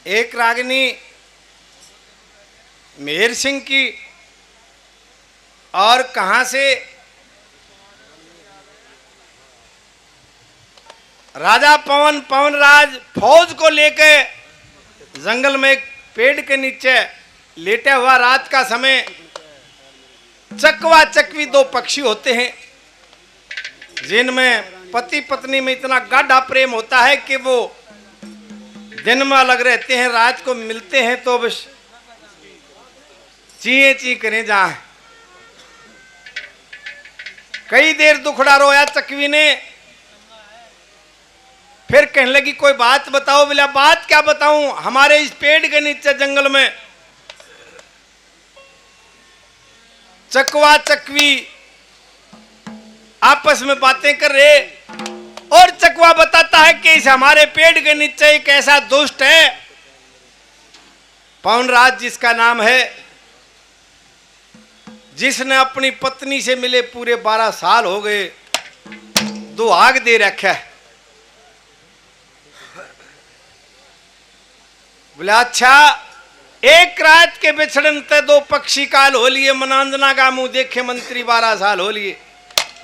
एक रागिनी मेहर सिंह की और कहां से राजा पवनराज फौज को लेकर जंगल में एक पेड़ के नीचे लेटा हुआ, रात का समय, चकवा चकवी दो पक्षी होते हैं जिनमें पति पत्नी में इतना गाढ़ा प्रेम होता है कि वो दिन में अलग रहते हैं, रात को मिलते हैं तो बस चीं चीं करें जहां। कई देर दुखड़ा रोया चकवी ने, फिर कहने लगी कोई बात बताओ। बोला बात क्या बताऊं, हमारे इस पेड़ के नीचे जंगल में चकवा चकवी आपस में बातें कर रहे, और चकवा बताता है कि इस हमारे पेड़ के नीचे एक ऐसा दुष्ट है पवनराज जिसका नाम है, जिसने अपनी पत्नी से मिले पूरे 12 साल हो गए, दुहाग दे रखा है। बोले अच्छा, एक रात के बिछड़न ते दो पक्षी काल हो लिए, मनांजना का मुंह देखे मंत्री 12 साल हो लिए।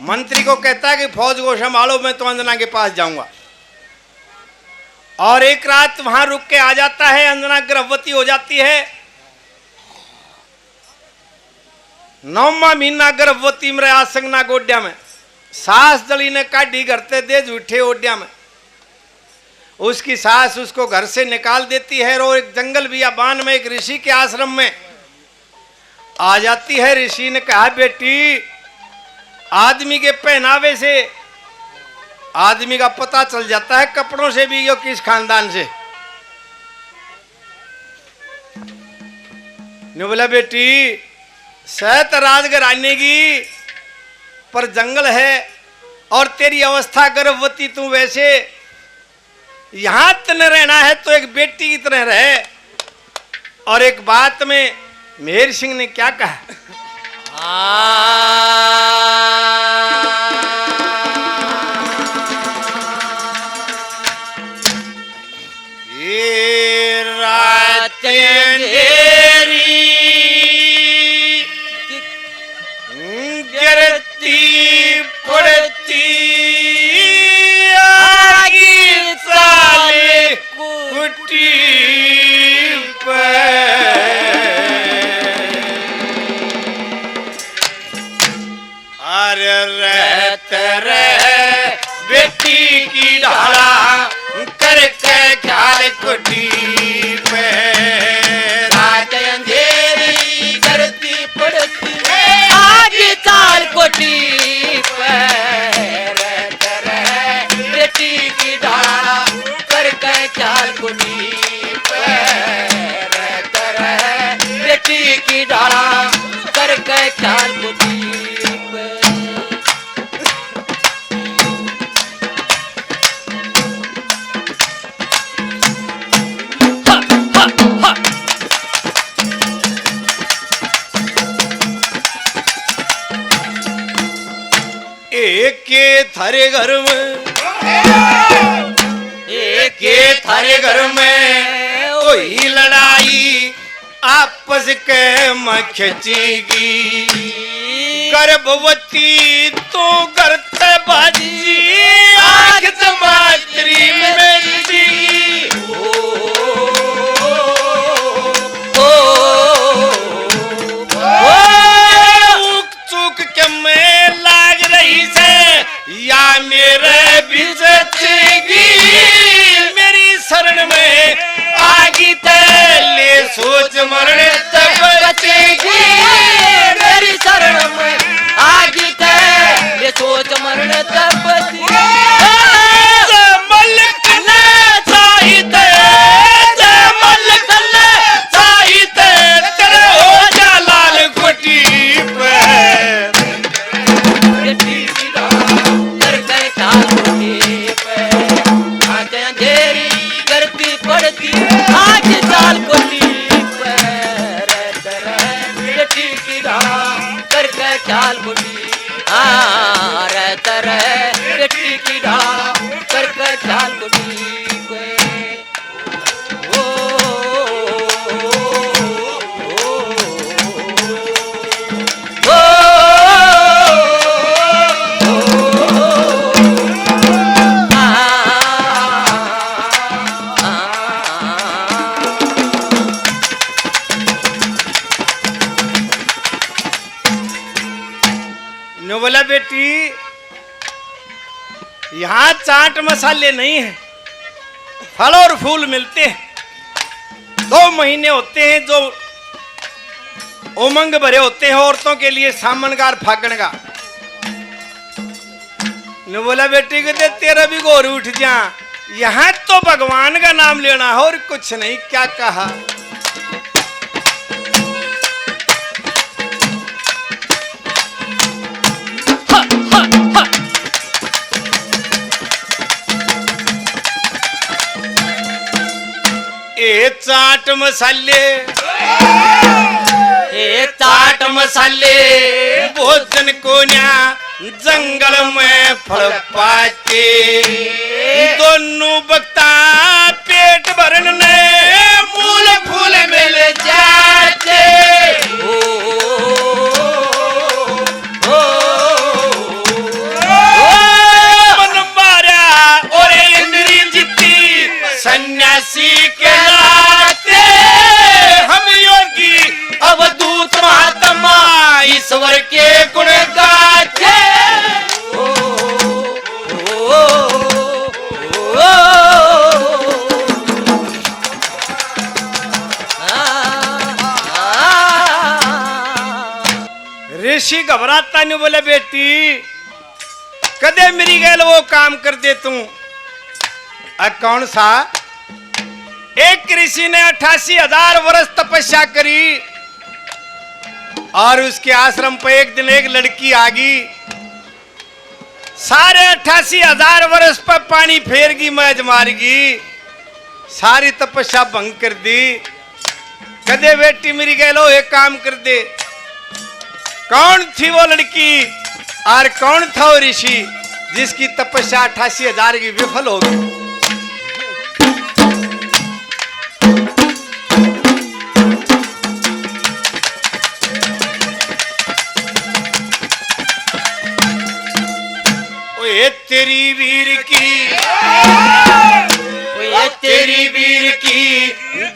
मंत्री को कहता है कि फौज को संभालो, मैं तो अंजना के पास जाऊंगा। और एक रात वहां रुक के आ जाता है, अंजना गर्भवती हो जाती है। 9वां महीना गर्भवती में आसंगना गोड्या में, सास दली ने काढ़ी करते दे झूठे ओड्या में। उसकी सास उसको घर से निकाल देती है और एक जंगल बियाबान में एक ऋषि के आश्रम में आ जाती है। ऋषि ने कहा बेटी, आदमी के पहनावे से आदमी का पता चल जाता है, कपड़ों से भी यो किस खानदान से। ने बोला बेटी सहत राजघराने की, पर जंगल है और तेरी अवस्था गर्भवती, तू वैसे यहां तने रहना है तो एक बेटी की तरह रहे। और एक बात में मेहर सिंह ने क्या कहा, ये रात अंधेरी गिरती पड़ती आगी साले कुटी पर, अरे रहते रहे बेटी की ढाला करके ख्याल कुटी पे, रात अंधेरी करती पड़ती आग चाल कोठी पर, बेटी की ढाला करके ख्याल कोठी पर, बेटी की ढाला करके ख्याल कोठी पर। एक थारे घर में, एक थारे घर में कोई लड़ाई आपस के मखचेगी, गर्भवती तो करते बाजी आंख समात्री मेरी, चूक के मैं लाग रही से या मेरे बिजतेगी, मेरी शरण में आगी ले सोच मरण तक बचेगी, मेरी शरण में आगी ले सोच मरण तक बचेगी। मलिक ने चाहिए, मलिक ने चाहिए, तेरे हो जा लाल कोटी पे, अंधेरी करती पड़ती आग चाल कोठी पर, बेटी की ढाला करके ख्याल कोठी, रहता रहे बेटी की ढाला करके ख्याल कोठी। ओ बोला बेटी यहाँ चाट मसाले नहीं है, फल और फूल मिलते हैं। 2 महीने होते हैं जो उमंग भरे होते हैं औरतों के लिए, सामनगार फागण का। ने बोला बेटी को दे तेरा भी गोर उठ जा, यहाँ तो भगवान का नाम लेना है और कुछ नहीं। क्या कहा? ए चाट मसाले, ए चाट मसाले भोजन को न्या जंगल में फल पाते, दोनों बक्ता पेट भरन ने मूल फूल मिल जाते। मन मारा और इंद्री जीती सन्यासी के नाते, हम योगी अवधूत महात्मा ईश्वर के गुण गाते। ऋषि घबराता नहीं, बोले बेटी कदे मेरी गैल वो काम कर दे तू। कौन सा? एक ऋषि ने 88,000 वर्ष तपस्या करी और उसके आश्रम पर एक दिन एक लड़की आ गई, सारे 88,000 वर्ष पर पानी फेरगी, मैज मारगी, सारी तपस्या भंग कर दी। कदे बेटी मेरी गैलो एक काम कर दे। कौन थी वो लड़की और कौन था वो ऋषि जिसकी तपस्या 88,000 की विफल हो गई? ओए तेरी वीर की, ओए तेरी वीर की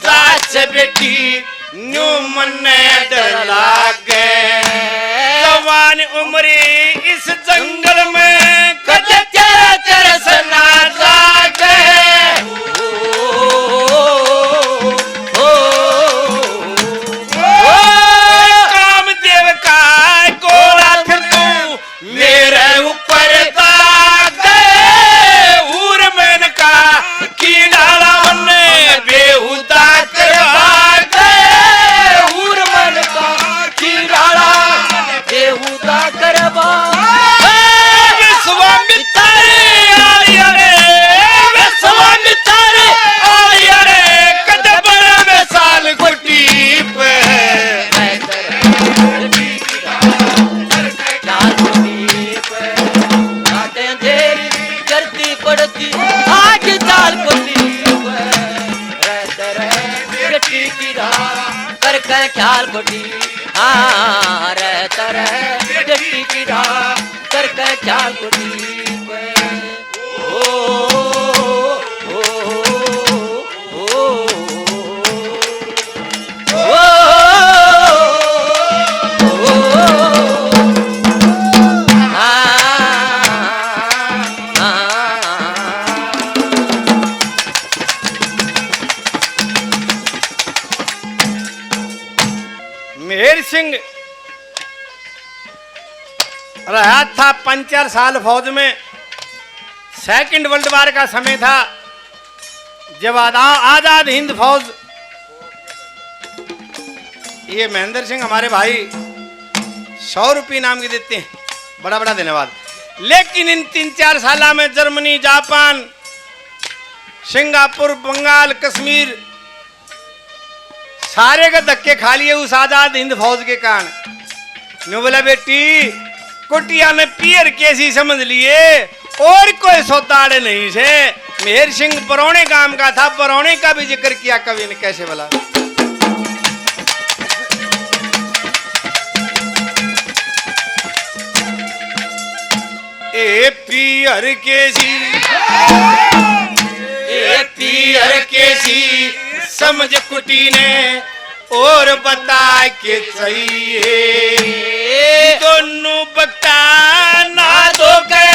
जाच बेटी न्यू मन डर लागे, जवान उम्री इस जंगल में कदे तेरा तरस ना जागे। कामदेव का गोला फिर तू मेरे ऊपर दागे, ऊर मैन का कीड़ा मन बेहुदा करवागे, ऊर मन का कीड़ा बेहुदा करवा। विश्वामित्र आलिया रे, विश्वामित्र आलिया रे, कद बड़ा विशाल कुटी पे करती पड़ती आगे चाल कुटी कर कर ख्याल कुटी। हाँ रहता रहे डटी की राह कर कर ख्याल कुटी। मेहर सिंह रहा था 5-4 साल फौज में। सेकंड वर्ल्ड वार का समय था जब आजाद हिंद फौज, ये महेंद्र सिंह हमारे भाई 100 रुपये नाम के देते हैं, बड़ा बड़ा धन्यवाद। लेकिन इन 3-4 साल में Germany, Japan, Singapore, Bengal, Kashmir सारे का धक्के खा लिए उस आजाद हिंद फौज के कारण। नो बोला बेटी कुटिया ने पियर कैसी समझ लिए और कोई सौदाड़े नहीं से। मेहर सिंह परौने गांव का था, परौने का भी जिक्र किया कवि ने, कैसे बोला? ए पियर कैसी, ए पियर कैसी समझ कुटी ने और बता के चाहिए। दोनों बकता ना ना धोखे